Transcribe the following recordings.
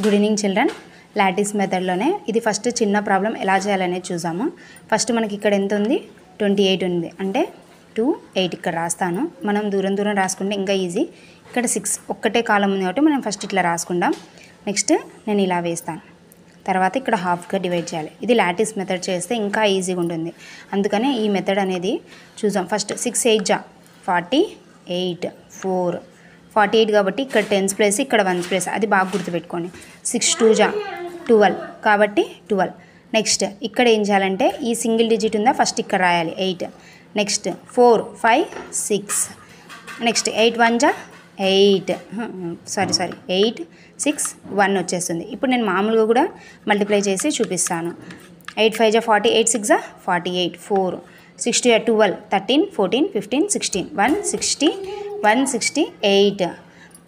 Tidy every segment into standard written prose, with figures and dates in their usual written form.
Good evening children. Lattice మెథడ్లోనే ఇది first చిన్న problem ఎలా చేయాలనేది చూసాము. ఫస్ట్ మనకి ఇక్కడ ఎంత ఉంది, 28 ఉంది. అంటే 2, 8 ఇక్కడ రాస్తాను. మనం దూరం దూరం రాసుకుంటే ఇంకా ఈజీ. ఇక్కడ 6 ఒక్కటే కాలం ఉంది కాబట్టి మనం ఫస్ట్ ఇట్లా రాసుకుందాం. నెక్స్ట్ నేను ఇలా వేస్తాను. తర్వాత ఇక్కడ హాఫ్గా డివైడ్ చేయాలి. ఇది లాటిస్ మెథడ్ చేస్తే ఇంకా ఈజీగా ఉంటుంది. అందుకనే ఈ మెథడ్ అనేది చూసాం. ఫస్ట్ 6 8 జా 48, 4 48 కాబట్టి ఇక్కడ 10s ప్లేస్, ఇక్కడ 1s ప్లేస్, అది బాగా గుర్తుపెట్టుకోండి. 6 2 జా 12 కాబట్టి 12. నెక్స్ట్ ఇక్కడ ఏం చేయాలంటే ఈ సింగిల్ డిజిట్ ఉందా ఫస్ట్ ఇక్కడ రాయాలి 8. నెక్స్ట్ 4 5 6. నెక్స్ట్ 8 1 జా 8, 8 6 1 వచ్చేస్తుంది. ఇప్పుడు నేను మామూలుగా కూడా మల్టిప్లై చేసి చూపిస్తాను. 8 5 జా 40, 8 6 జా 48, 4 6 2 12 13 14 15 16 168.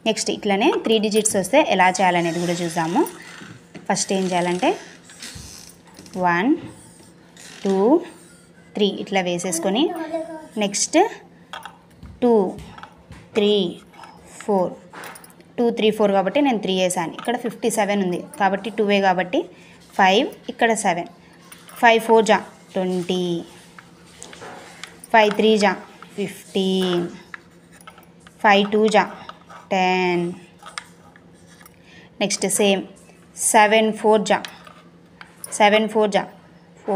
నెక్స్ట్ ఇట్లనే 3 డిజిట్స్ వస్తే ఎలా చేయాలనేది కూడా చూద్దాము. ఫస్ట్ ఏం చేయాలంటే 1 2 3 ఇట్లా వేసేసుకొని నెక్స్ట్ 2 3 4 2 3 4 కాబట్టి నేను 3 వేసాను. ఇక్కడ 57 ఉంది కాబట్టి 2 కాబట్టి 5, ఇక్కడ 7. 5 4 జా 20, 5 3 జా 15, 5 2 జా 10. నెక్స్ట్ సేమ్ 7 4 జా 4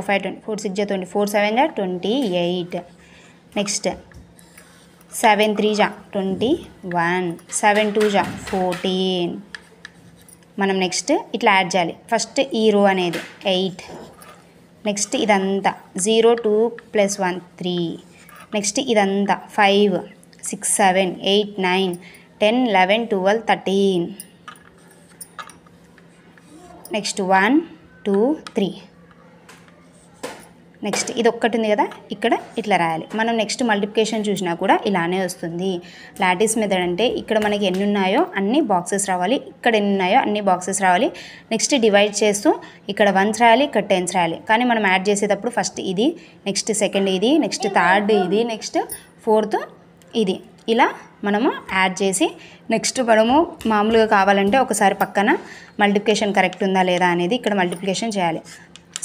5 20, 4 6 జా 20, 4 7 జా 28. నెక్స్ట్ 7 3 జా 21, 7 2 జా 14. మనం నెక్స్ట్ ఇట్లా యాడ్ చేయాలి. ఫస్ట్ ఈ రో అనేది 8. నెక్స్ట్ ఇదంతా 0 2 + 1 3. నెక్స్ట్ ఇదంతా 5 6 7 8 9 10 11 12 13. నెక్స్ట్ 1 2 3. నెక్స్ట్ ఇది ఒక్కటి ఉంది కదా, ఇక్కడ ఇట్లా రాయాలి. మనం నెక్స్ట్ మల్టిప్లికేషన్ చూసినా కూడా ఇలానే వస్తుంది. లాటిస్ మెథడ్ అంటే ఇక్కడ మనకి ఎన్ని ఉన్నాయో అన్ని బాక్సెస్ రావాలి, ఇక్కడ ఎన్ని ఉన్నాయో అన్ని బాక్సెస్ రావాలి. నెక్స్ట్ డివైడ్ చేస్తూ ఇక్కడ 1s రాయాలి, ఇక్కడ 10s రాయాలి. కానీ మనం యాడ్ చేసేటప్పుడు ఫస్ట్ ఇది, నెక్స్ట్ సెకండ్ ఇది, నెక్స్ట్ థర్డ్ ఇది, నెక్స్ట్ ఫోర్త్ ఇది, ఇలా మనము యాడ్ చేసి నెక్స్ట్ మనము మామూలుగా కావాలంటే ఒకసారి పక్కన మల్టిప్లికేషన్ కరెక్ట్ ఉందా లేదా అనేది ఇక్కడ మల్టిప్లికేషన్ చేయాలి.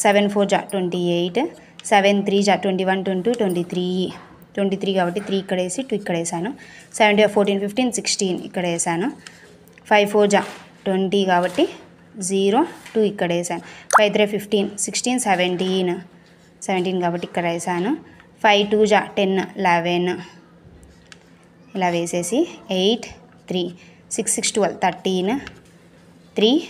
7 4 జా 28, 7 3 జా 21 22 23 కాబట్టి 3 ఇక్కడ వేసి 2 ఇక్కడ వేసాను. 7 14 15 16 ఇక్కడ వేసాను. 5 4 జా 20 కాబట్టి 0 2 ఇక్కడ వేసాను. 5 3 15 16 17 కాబట్టి ఇక్కడ వేసాను. 5 2 జా 10 11 ఇలా వేసేసి 8 3 6 6 12 13 3